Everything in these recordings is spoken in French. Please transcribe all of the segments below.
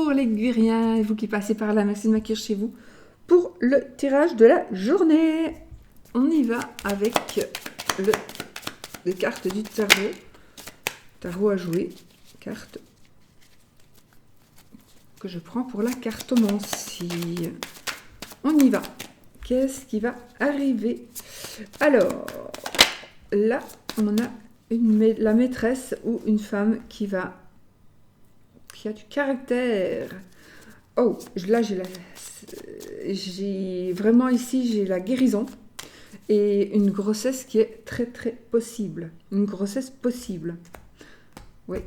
Bonjour les Guiriens, vous qui passez par là, merci de m'accueillir chez vous pour le tirage de la journée. On y va avec les cartes du tarot. Tarot à jouer, carte que je prends pour la cartomancie. On y va. Qu'est-ce qui va arriver? Alors, là, on a la maîtresse ou une femme qui a du caractère. Oh, là, j'ai vraiment ici, j'ai la guérison et une grossesse qui est très, très possible. Une grossesse possible. Oui.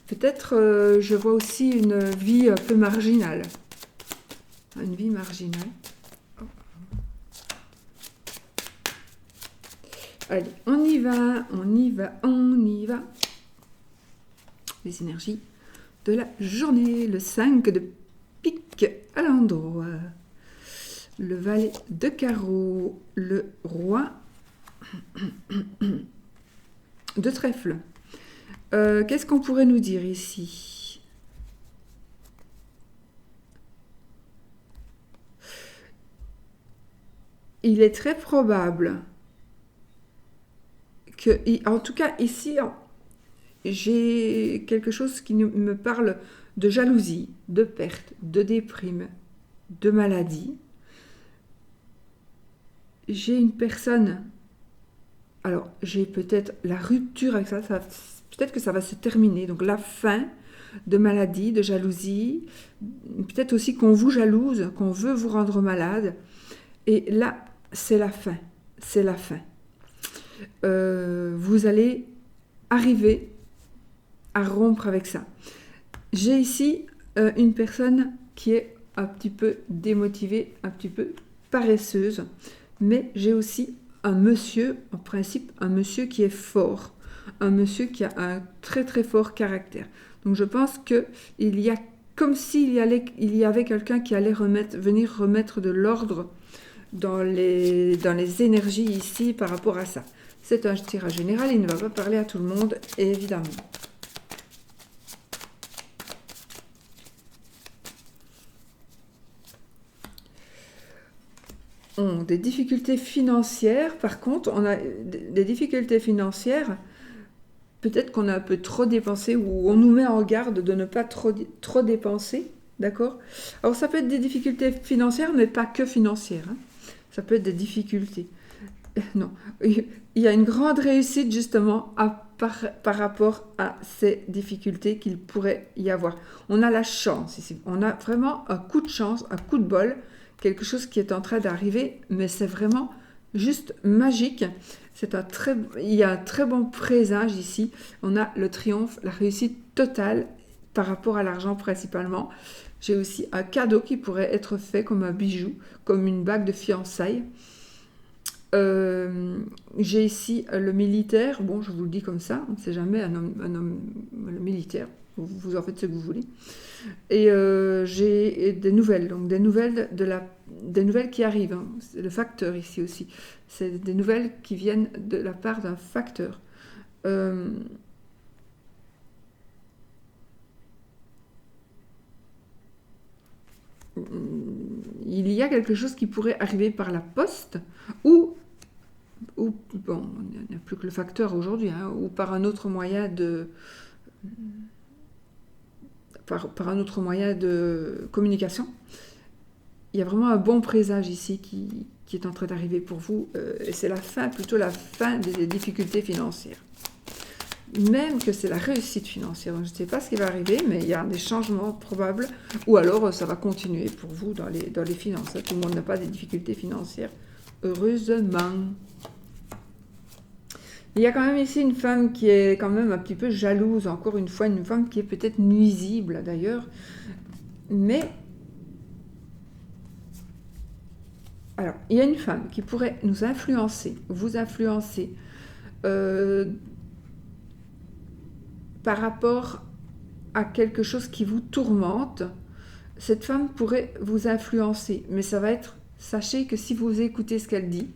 Peut-être, je vois aussi une vie un peu marginale. Une vie marginale. Oh. Allez, on y va, on y va, on y va. Les énergies de la journée. Le 5 de pique à l'endroit. Le valet de carreau. Le roi de trèfle. Qu'est-ce qu'on pourrait nous dire ici? Il est très probable que, en tout cas ici, j'ai quelque chose qui me parle de jalousie, de perte, de déprime, de maladie. J'ai une personne, alors j'ai peut-être la rupture avec ça, peut-être que ça va se terminer, donc la fin de maladie, de jalousie, peut-être aussi qu'on vous jalouse, qu'on veut vous rendre malade, et là, c'est la fin, c'est la fin. Vous allez arriver à rompre avec ça. J'ai ici une personne qui est un petit peu démotivée, un petit peu paresseuse, mais j'ai aussi un monsieur, en principe, un monsieur qui est fort, un monsieur qui a un très très fort caractère. Donc je pense qu'il y a comme s'il y avait quelqu'un qui allait venir remettre de l'ordre dans les énergies ici par rapport à ça. C'est un tirage général, il ne va pas parler à tout le monde, évidemment. Des difficultés financières, par contre, on a des difficultés financières, peut-être qu'on a un peu trop dépensé, ou on nous met en garde de ne pas trop dépenser, d'accord? Alors ça peut être des difficultés financières, mais pas que financières, hein. Ça peut être des difficultés. Non, il y a une grande réussite justement par rapport à ces difficultés qu'il pourrait y avoir. On a la chance ici, on a vraiment un coup de chance, un coup de bol, quelque chose qui est en train d'arriver, mais c'est vraiment juste magique. Il y a un très bon présage ici. On a le triomphe, la réussite totale par rapport à l'argent principalement. J'ai aussi un cadeau qui pourrait être fait comme un bijou, comme une bague de fiançailles. J'ai ici le militaire, bon je vous le dis comme ça, on ne sait jamais, un homme le militaire, vous en faites ce que vous voulez. Et j'ai des nouvelles, donc des nouvelles qui arrivent, hein. C'est le facteur ici aussi, c'est des nouvelles qui viennent de la part d'un facteur. Il y a quelque chose qui pourrait arriver par la poste ou bon, il n'y a plus que le facteur aujourd'hui, hein, ou par un autre moyen par un autre moyen de communication. Il y a vraiment un bon présage ici qui est en train d'arriver pour vous, et c'est plutôt la fin des difficultés financières. Même que c'est la réussite financière. Donc, je ne sais pas ce qui va arriver, mais il y a des changements probables, ou alors ça va continuer pour vous dans les finances. Tout le monde n'a pas des difficultés financières, heureusement. Il y a quand même ici une femme qui est quand même un petit peu jalouse, encore une fois, une femme qui est peut-être nuisible d'ailleurs, mais alors, il y a une femme qui pourrait nous influencer, vous influencer, par rapport à quelque chose qui vous tourmente. Cette femme pourrait vous influencer, mais ça va être, sachez que si vous écoutez ce qu'elle dit,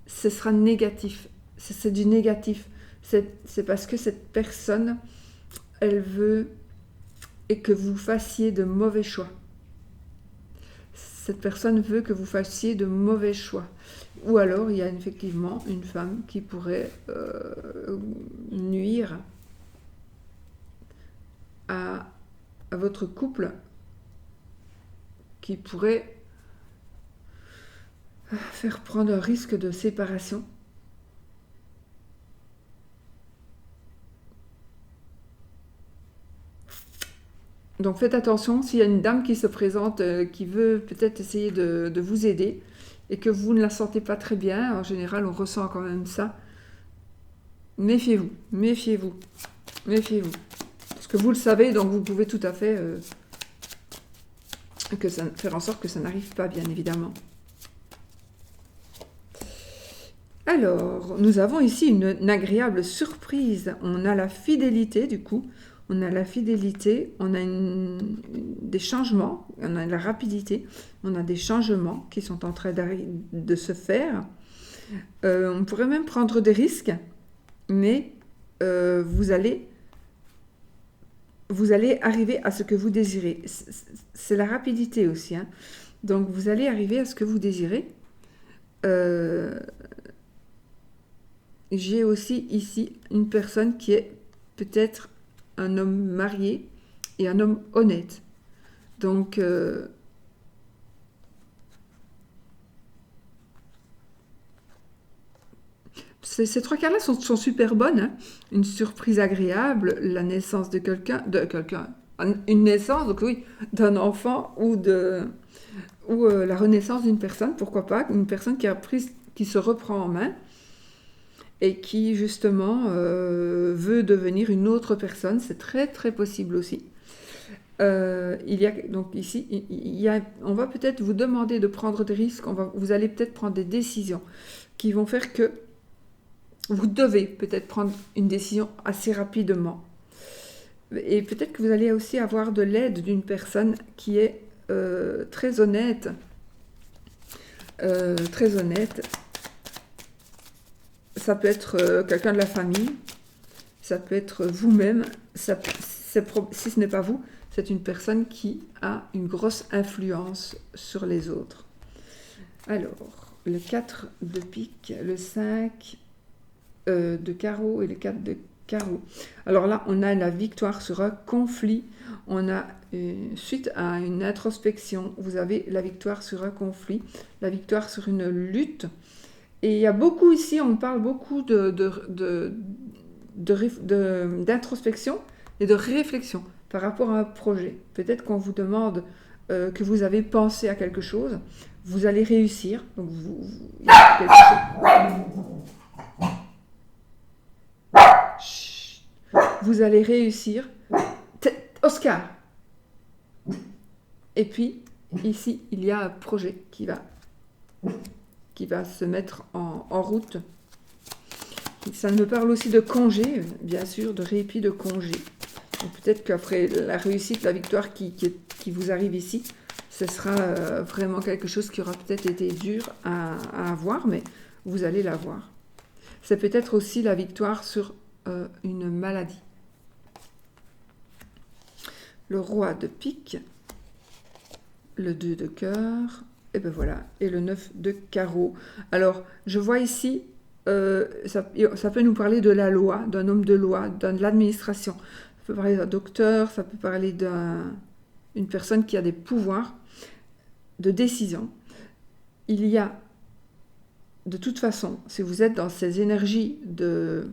ce sera négatif, c'est du négatif, c'est parce que cette personne, elle veut et que vous fassiez de mauvais choix. Cette personne veut que vous fassiez de mauvais choix. Ou alors, il y a effectivement une femme qui pourrait nuire à votre couple, qui pourrait faire prendre un risque de séparation. Donc faites attention, s'il y a une dame qui se présente, qui veut peut-être essayer de vous aider, et que vous ne la sentez pas très bien, en général on ressent quand même ça, méfiez-vous, méfiez-vous, méfiez-vous. Parce que vous le savez, donc vous pouvez tout à fait faire en sorte que ça n'arrive pas, bien évidemment. Alors, nous avons ici une agréable surprise. On a la fidélité, du coup. On a la fidélité, on a des changements, on a la rapidité, on a des changements qui sont en train de se faire. On pourrait même prendre des risques, mais vous allez arriver à ce que vous désirez. C'est la rapidité aussi, hein. Donc, vous allez arriver à ce que vous désirez. J'ai aussi ici une personne qui est peut-être un homme marié et un homme honnête. Donc, ces trois cartes-là sont super bonnes, hein. Une surprise agréable, la naissance de quelqu'un, une naissance, donc oui, d'un enfant ou la renaissance d'une personne, pourquoi pas, une personne qui se reprend en main et qui justement veut devenir une autre personne, c'est très très possible aussi. Il y a donc ici, on va peut-être vous demander de prendre des risques, vous allez peut-être prendre des décisions qui vont faire que vous devez peut-être prendre une décision assez rapidement. Et peut-être que vous allez aussi avoir de l'aide d'une personne qui est très honnête. Très honnête. Ça peut être quelqu'un de la famille, ça peut être vous-même, si ce n'est pas vous, c'est une personne qui a une grosse influence sur les autres. Alors, le 4 de pique, le 5 de carreau et le 4 de carreau. Alors là, on a la victoire sur un conflit, on a, suite à une introspection, vous avez la victoire sur un conflit, la victoire sur une lutte. Et il y a beaucoup ici, on parle beaucoup d'introspection et de réflexion par rapport à un projet. Peut-être qu'on vous demande que vous avez pensé à quelque chose, vous allez réussir. Donc vous allez réussir. Oscar. Et puis, ici, il y a un projet qui va se mettre en route. Ça me parle aussi de congé, bien sûr, de répit, de congé. Peut-être qu'après la réussite, la victoire qui vous arrive ici, ce sera vraiment quelque chose qui aura peut-être été dur à avoir, mais vous allez l'avoir. C'est peut-être aussi la victoire sur une maladie. Le roi de pique, le 2 de cœur, et ben voilà, et le 9 de carreau. Alors, je vois ici, ça peut nous parler de la loi, d'un homme de loi, de l'administration. Ça peut parler d'un docteur, ça peut parler d'une personne qui a des pouvoirs de décision. Il y a, de toute façon, si vous êtes dans ces énergies de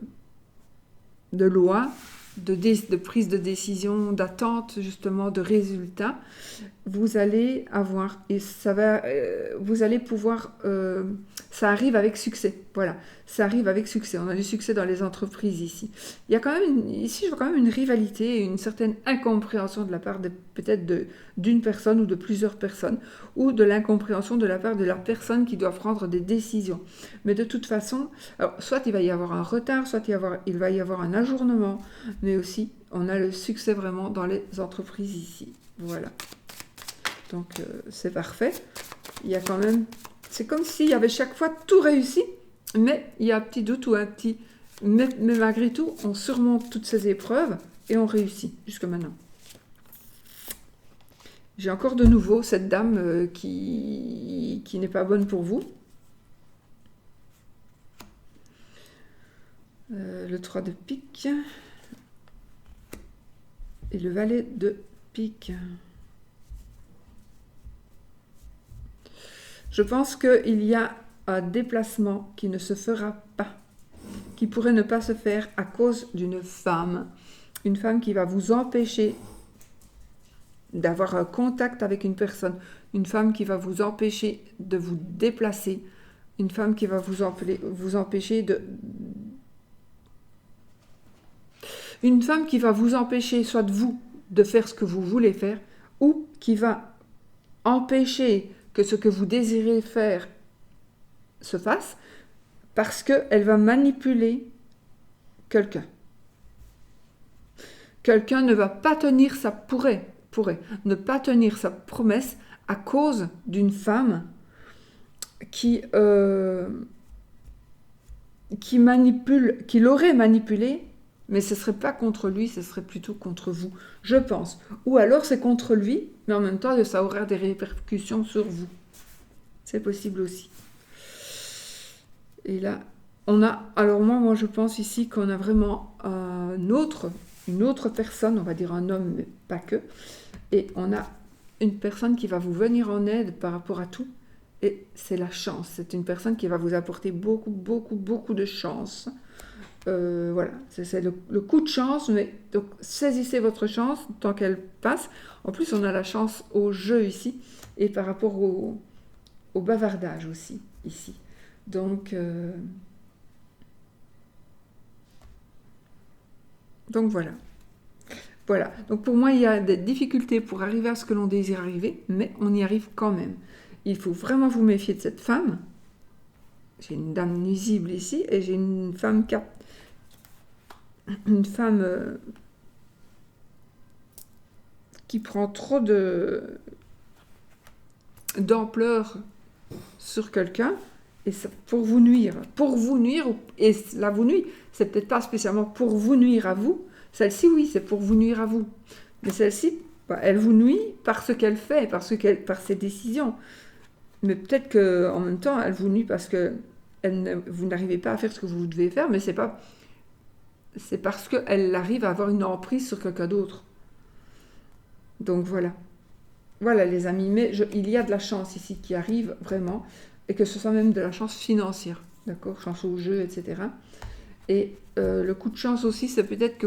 loi, de prise de décision, d'attente justement de résultats, vous allez avoir, et ça va, vous allez pouvoir, ça arrive avec succès, voilà, ça arrive avec succès, on a du succès dans les entreprises ici. Il y a quand même, ici je vois quand même une rivalité, une certaine incompréhension de la part peut-être d'une personne ou de plusieurs personnes, ou de l'incompréhension de la part de la personne qui doit prendre des décisions. Mais de toute façon, alors, soit il va y avoir un retard, soit il va y avoir un ajournement, mais aussi on a le succès vraiment dans les entreprises ici. Voilà. Donc c'est parfait. Il y a quand même, c'est comme s'il y avait chaque fois tout réussi, mais il y a un petit doute ou un petit mais malgré tout, on surmonte toutes ces épreuves et on réussit jusque maintenant. J'ai encore de nouveau cette dame qui n'est pas bonne pour vous. Le 3 de pique et le valet de pique. Je pense qu'il y a un déplacement qui ne se fera pas, qui pourrait ne pas se faire à cause d'une femme. Une femme qui va vous empêcher d'avoir un contact avec une personne. Une femme qui va vous empêcher de vous déplacer. Une femme qui va vous empêcher de... Une femme qui va vous empêcher soit de vous de faire ce que vous voulez faire, ou qui va empêcher que ce que vous désirez faire se fasse, parce qu'elle va manipuler quelqu'un. Quelqu'un ne va pas tenir pourrait ne pas tenir sa promesse à cause d'une femme qui l'aurait manipulé, mais ce ne serait pas contre lui, ce serait plutôt contre vous, je pense. Ou alors c'est contre lui, mais en même temps ça aura des répercussions sur vous. C'est possible aussi. Et là, on a... Alors moi je pense ici qu'on a vraiment une autre personne, on va dire un homme, mais pas que. Et on a une personne qui va vous venir en aide par rapport à tout. Et c'est la chance. C'est une personne qui va vous apporter beaucoup, beaucoup, beaucoup de chance. Voilà, c'est le coup de chance. Mais donc saisissez votre chance tant qu'elle passe. En plus, on a la chance au jeu ici. Et par rapport au bavardage aussi, ici. Donc voilà. Voilà. Donc pour moi, il y a des difficultés pour arriver à ce que l'on désire arriver, mais on y arrive quand même. Il faut vraiment vous méfier de cette femme. J'ai une dame nuisible ici et j'ai une femme qui prend trop d'ampleur sur quelqu'un et ça, pour vous nuire, et là vous nuit. C'est peut-être pas spécialement pour vous nuire à vous. Celle-ci, oui, c'est pour vous nuire à vous. Mais celle-ci, elle vous nuit par ce qu'elle fait, par ses décisions. Mais peut-être qu'en même temps, elle vous nuit parce que vous n'arrivez pas à faire ce que vous devez faire, mais c'est parce qu'elle arrive à avoir une emprise sur quelqu'un d'autre. Donc voilà. Voilà les amis, mais il y a de la chance ici qui arrive vraiment, et que ce soit même de la chance financière, d'accord, chance au jeu, etc. Et le coup de chance aussi, c'est peut-être que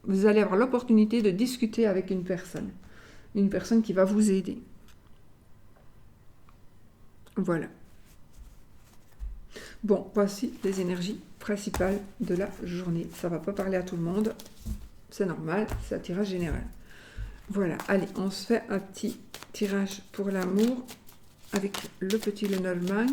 vous allez avoir l'opportunité de discuter avec une personne qui va vous aider. Voilà. Bon, voici les énergies principales de la journée. Ça ne va pas parler à tout le monde, c'est normal, c'est un tirage général. Voilà, allez, on se fait un petit tirage pour l'amour avec le petit Lenormand.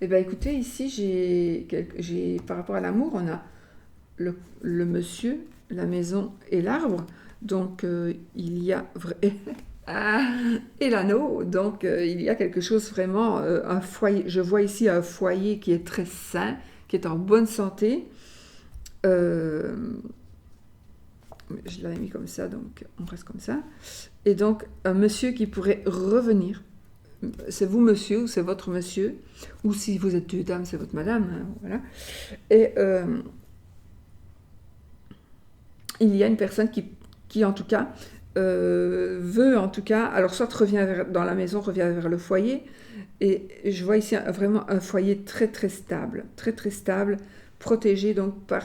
Eh bien, écoutez, ici, j'ai par rapport à l'amour, on a le monsieur, la maison et l'arbre. Donc, il y a... et l'anneau. Donc, il y a quelque chose vraiment, un foyer. Je vois ici un foyer qui est très sain, qui est en bonne santé. Je l'avais mis comme ça, donc on reste comme ça. Et donc, un monsieur qui pourrait revenir. C'est vous monsieur ou c'est votre monsieur, ou si vous êtes deux dames, c'est votre madame, hein, voilà. Et il y a une personne qui en tout cas veut en tout cas, alors soit revient dans la maison, revient vers le foyer, et je vois ici vraiment un foyer très très stable, protégé donc par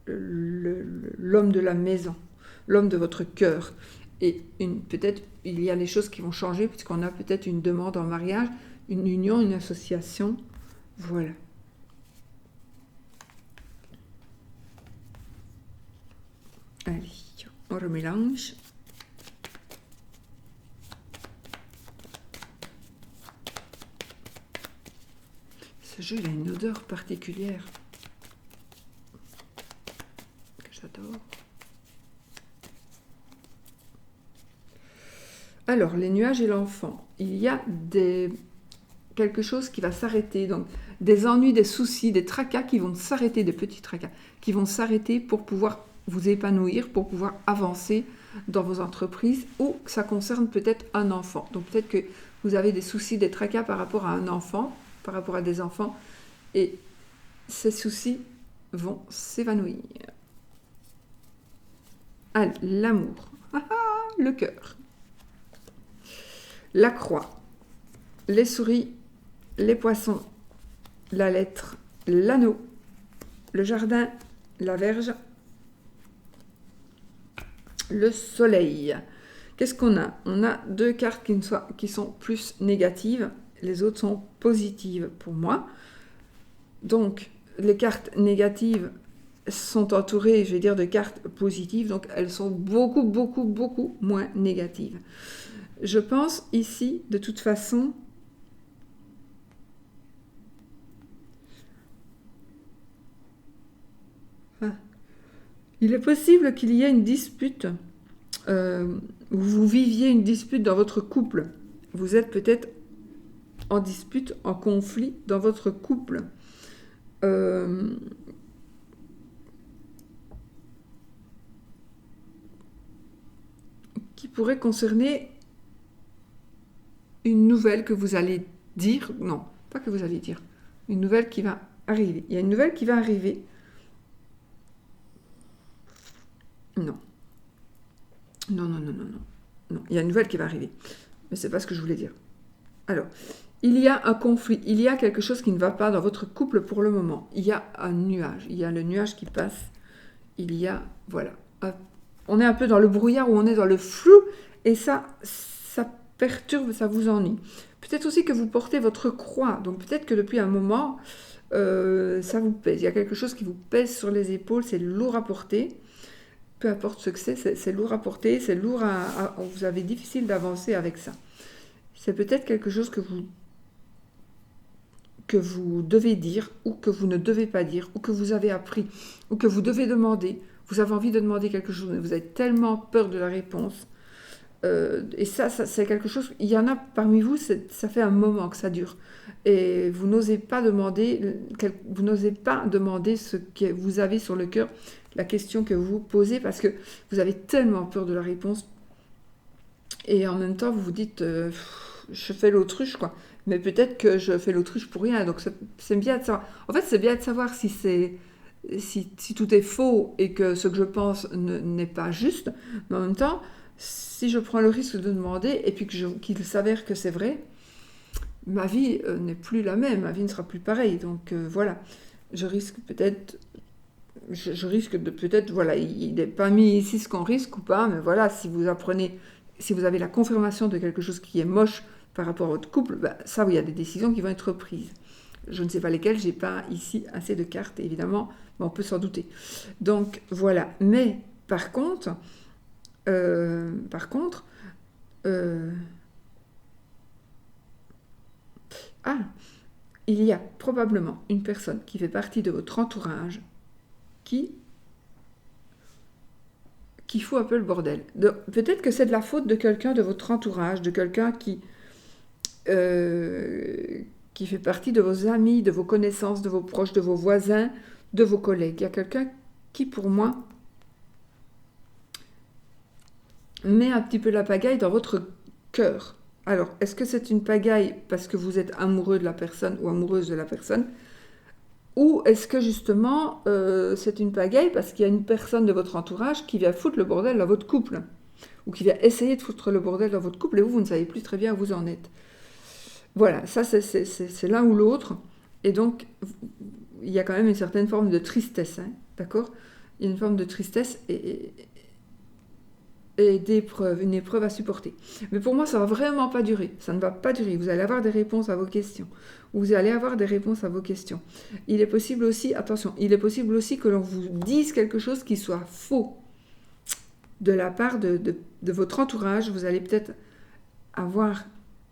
l'homme de la maison, l'homme de votre cœur. Et peut-être il y a les choses qui vont changer puisqu'on a peut-être une demande en mariage, une union, une association. Voilà. Allez, on remélange. Ce jeu, il a une odeur particulière que j'adore. Alors, les nuages et l'enfant. Il y a quelque chose qui va s'arrêter. Donc, des ennuis, des soucis, des tracas qui vont s'arrêter, des petits tracas, qui vont s'arrêter pour pouvoir vous épanouir, pour pouvoir avancer dans vos entreprises, ou que ça concerne peut-être un enfant. Donc, peut-être que vous avez des soucis, des tracas par rapport à un enfant, par rapport à des enfants, et ces soucis vont s'évanouir. Allez, l'amour. Le cœur. La croix. Les souris, les poissons, la lettre, l'anneau, le jardin, la verge, le soleil. Qu'est-ce qu'on a? On a 2 cartes qui sont plus négatives, les autres sont positives pour moi. Donc, les cartes négatives sont entourées, je vais dire, de cartes positives, donc elles sont beaucoup, beaucoup, beaucoup moins négatives. Je pense ici, de toute façon, il est possible qu'il y ait une dispute, vous viviez une dispute dans votre couple. Vous êtes peut-être en dispute, en conflit dans votre couple. Qui pourrait concerner une nouvelle que vous allez dire. Non, pas que vous allez dire. Une nouvelle qui va arriver. Il y a une nouvelle qui va arriver. Non. Non, non, non, non, non. Non, il y a une nouvelle qui va arriver. Mais c'est pas ce que je voulais dire. Alors, il y a un conflit, il y a quelque chose qui ne va pas dans votre couple pour le moment. Il y a un nuage, il y a le nuage qui passe. Il y a, voilà. On est un peu dans le brouillard ou on est dans le flou et ça perturbe, ça vous ennuie. Peut-être aussi que vous portez votre croix, donc peut-être que depuis un moment, ça vous pèse. Il y a quelque chose qui vous pèse sur les épaules, c'est lourd à porter. Peu importe ce que c'est lourd à porter, c'est lourd vous avez difficile d'avancer avec ça. C'est peut-être quelque chose que vous devez dire, ou que vous ne devez pas dire, ou que vous avez appris, ou que vous devez demander. Vous avez envie de demander quelque chose, mais vous avez tellement peur de la réponse. Et ça c'est quelque chose, il y en a parmi vous, ça fait un moment que ça dure. Et vous n'osez pas demander ce que vous avez sur le cœur, la question que vous vous posez, parce que vous avez tellement peur de la réponse. Et en même temps, vous vous dites, je fais l'autruche, quoi. Mais peut-être que je fais l'autruche pour rien. Donc c'est bien de savoir. En fait, c'est bien de savoir si tout est faux et que ce que je pense n'est pas juste. Mais en même temps, si je prends le risque de demander et puis qu'il s'avère que c'est vrai, ma vie n'est plus la même, ma vie ne sera plus pareille. Donc voilà, je risque peut-être, voilà, il n'est pas mis ici ce qu'on risque ou pas, mais voilà, si vous avez la confirmation de quelque chose qui est moche par rapport à votre couple, ça, il y a des décisions qui vont être prises. Je ne sais pas lesquelles, j'ai pas ici assez de cartes, évidemment, mais on peut s'en douter. Donc voilà, mais par contre, il y a probablement une personne qui fait partie de votre entourage qui fout un peu le bordel. Peut-être que c'est de la faute de quelqu'un de votre entourage, de quelqu'un qui fait partie de vos amis, de vos connaissances, de vos proches, de vos voisins, de vos collègues. Il y a quelqu'un qui, pour moi, met un petit peu la pagaille dans votre cœur. Alors, est-ce que c'est une pagaille parce que vous êtes amoureux de la personne ou amoureuse de la personne? Ou est-ce que justement, c'est une pagaille parce qu'il y a une personne de votre entourage qui vient foutre le bordel dans votre couple? Ou qui vient essayer de foutre le bordel dans votre couple et vous ne savez plus très bien où vous en êtes. Voilà, ça c'est l'un ou l'autre. Et donc, il y a quand même une certaine forme de tristesse, hein, d'accord? Il y a une forme de tristesse et d'épreuve, une épreuve à supporter. Mais pour moi, ça ne va vraiment pas durer. Ça ne va pas durer. Vous allez avoir des réponses à vos questions. Vous allez avoir des réponses à vos questions. Il est possible aussi, attention, il est possible aussi que l'on vous dise quelque chose qui soit faux de la part de votre entourage. Vous allez peut-être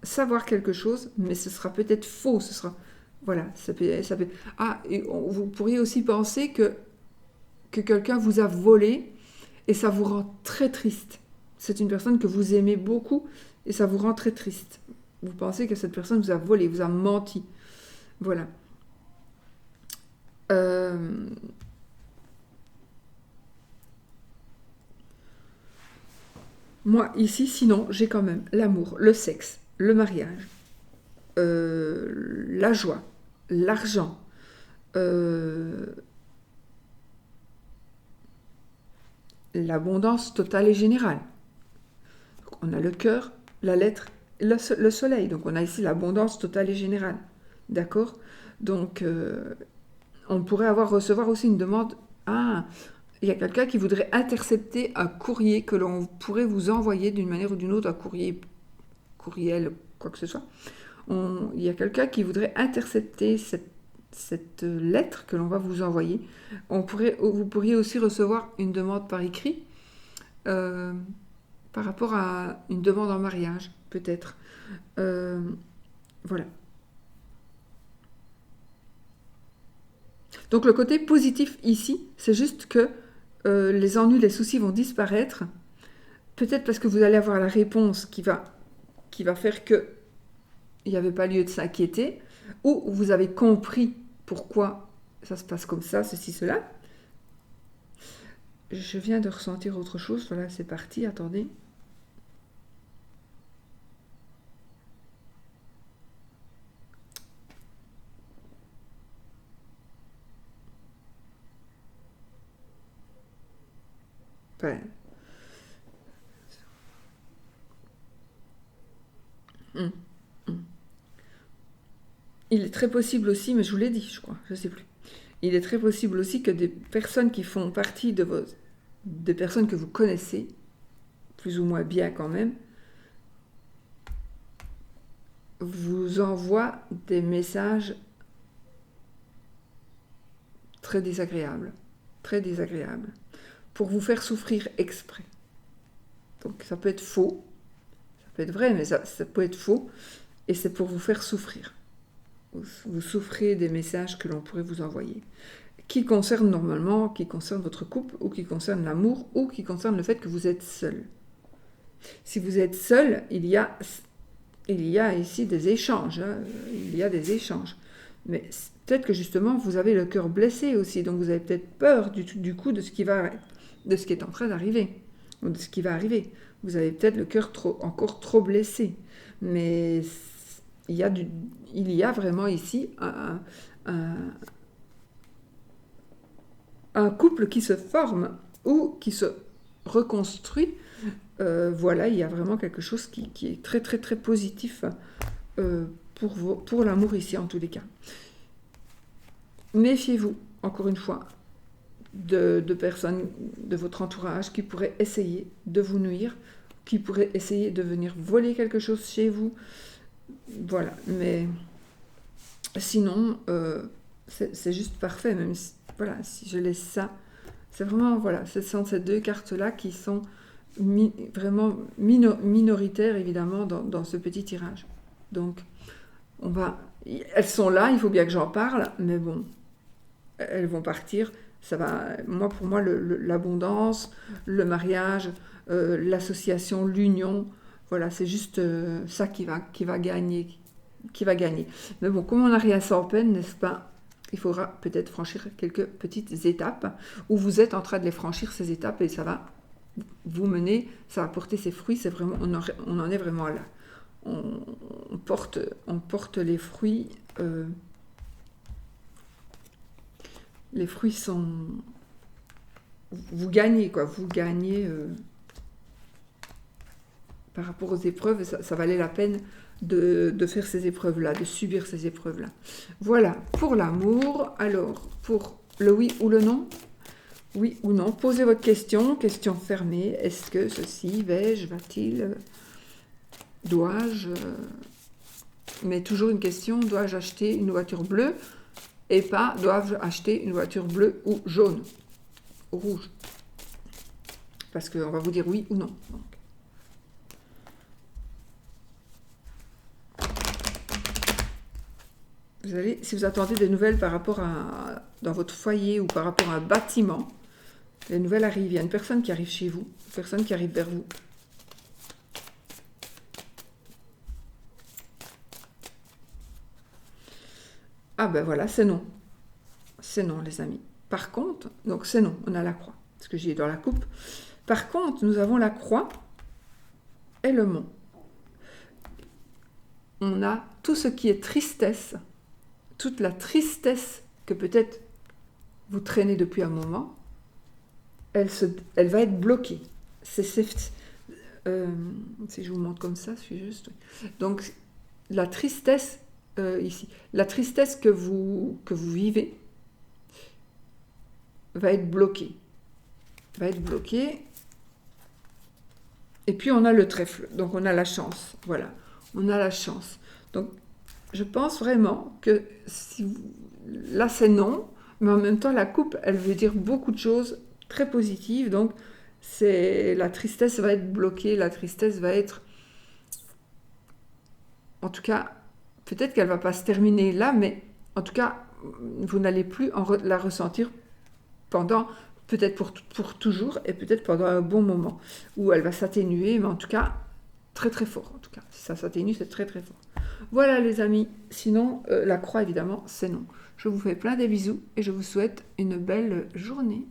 savoir quelque chose, mais ce sera peut-être faux. Ce sera Voilà, Ah, et vous pourriez aussi penser que quelqu'un vous a volé et ça vous rend très triste. C'est une personne que vous aimez beaucoup et ça vous rend très triste. Vous pensez que cette personne vous a volé, vous a menti. Voilà. Euh, Moi, ici, sinon, j'ai quand même l'amour, le sexe, le mariage, la joie, l'argent, euh, l'abondance totale et générale. On a le cœur, la lettre, le soleil. Donc on a ici l'abondance totale et générale. D'accord. Donc on pourrait recevoir aussi une demande. Ah, il y a quelqu'un qui voudrait intercepter un courrier que l'on pourrait vous envoyer d'une manière ou d'une autre, un courriel, quoi que ce soit. Il y a quelqu'un qui voudrait intercepter cette lettre que l'on va vous envoyer. Vous pourriez aussi recevoir une demande par écrit euh, par rapport à une demande en mariage, peut-être. Euh, voilà. Donc le côté positif ici, c'est juste que les ennuis, les soucis vont disparaître. Peut-être parce que vous allez avoir la réponse qui va faire que il n'y avait pas lieu de s'inquiéter, ou vous avez compris pourquoi ça se passe comme ça, ceci, cela. Je viens de ressentir autre chose, voilà, c'est parti, attendez. Enfin, hum, hum. Il est très possible aussi, mais je vous l'ai dit, je crois, je ne sais plus. Il est très possible aussi que des personnes qui font partie des personnes que vous connaissez, plus ou moins bien quand même, vous envoient des messages très désagréables, pour vous faire souffrir exprès. Donc ça peut être faux, ça peut être vrai, mais ça peut être faux, et c'est pour vous faire souffrir. Vous souffrez des messages que l'on pourrait vous envoyer, qui concernent votre couple, ou qui concernent l'amour, ou qui concernent le fait que vous êtes seul. Si vous êtes seul, il y a ici des échanges, hein, il y a des échanges. Mais peut-être que justement, vous avez le cœur blessé aussi, donc vous avez peut-être peur du coup de ce qui est en train d'arriver, ou de ce qui va arriver. Vous avez peut-être le cœur encore trop blessé. Mais il y a vraiment ici un couple qui se forme ou qui se reconstruit. Voilà, il y a vraiment quelque chose qui est très très très positif pour l'amour ici en tous les cas. Méfiez-vous, encore une fois, de personnes de votre entourage qui pourraient essayer de vous nuire, qui pourraient essayer de venir voler quelque chose chez vous. Voilà, mais sinon, c'est juste parfait, même si, voilà, si je laisse ça. C'est vraiment, voilà, ce sont ces deux cartes-là qui sont vraiment minoritaires, évidemment, dans ce petit tirage. Donc, elles sont là, il faut bien que j'en parle, mais bon, elles vont partir. Ça va, pour moi, l'abondance, le mariage, l'association, l'union, voilà, c'est juste ça qui va gagner, Mais bon, comme on n'a rien sans peine, n'est-ce pas? Il faudra peut-être franchir quelques petites étapes, où vous êtes en train de les franchir, ces étapes, et ça va vous mener, ça va porter ses fruits. C'est vraiment, on en est vraiment là. On porte les fruits. Les fruits sont... Vous gagnez, quoi. Vous gagnez par rapport aux épreuves. Ça valait la peine de faire ces épreuves-là, de subir ces épreuves-là. Voilà, pour l'amour. Alors, pour le oui ou le non, oui ou non, posez votre question fermée. Est-ce que ceci, vais-je, va-t-il, dois-je... Mais toujours une question, dois-je acheter une voiture bleue? Et pas, dois-je acheter une voiture bleue ou jaune ou rouge? Parce qu'on va vous dire oui ou non. Donc. Si vous attendez des nouvelles par rapport dans votre foyer ou par rapport à un bâtiment, les nouvelles arrivent. Il y a une personne qui arrive chez vous, une personne qui arrive vers vous. Ah ben voilà, c'est non. C'est non, les amis. Par contre, donc c'est non, on a la croix, ce que j'ai dans la coupe. Par contre, nous avons la croix et le mont. On a tout ce qui est tristesse, toute la tristesse que peut-être vous traînez depuis un moment, elle va être bloquée. Si je vous montre comme ça, c'est juste. Donc, la tristesse, ici, la tristesse que vous vivez va être bloquée. Et puis, on a le trèfle. Donc, on a la chance. Voilà. On a la chance. Donc, je pense vraiment que là, c'est non. Mais en même temps, la coupe, elle veut dire beaucoup de choses très positives. Donc, la tristesse va être bloquée. La tristesse va être... En tout cas, peut-être qu'elle ne va pas se terminer là, mais en tout cas, vous n'allez plus la ressentir pendant... Peut-être pour toujours et peut-être pendant un bon moment. Où elle va s'atténuer, mais en tout cas, très très fort. En tout cas, si ça s'atténue, c'est très très fort. Voilà les amis. Sinon, la croix, évidemment, c'est non. Je vous fais plein de bisous et je vous souhaite une belle journée.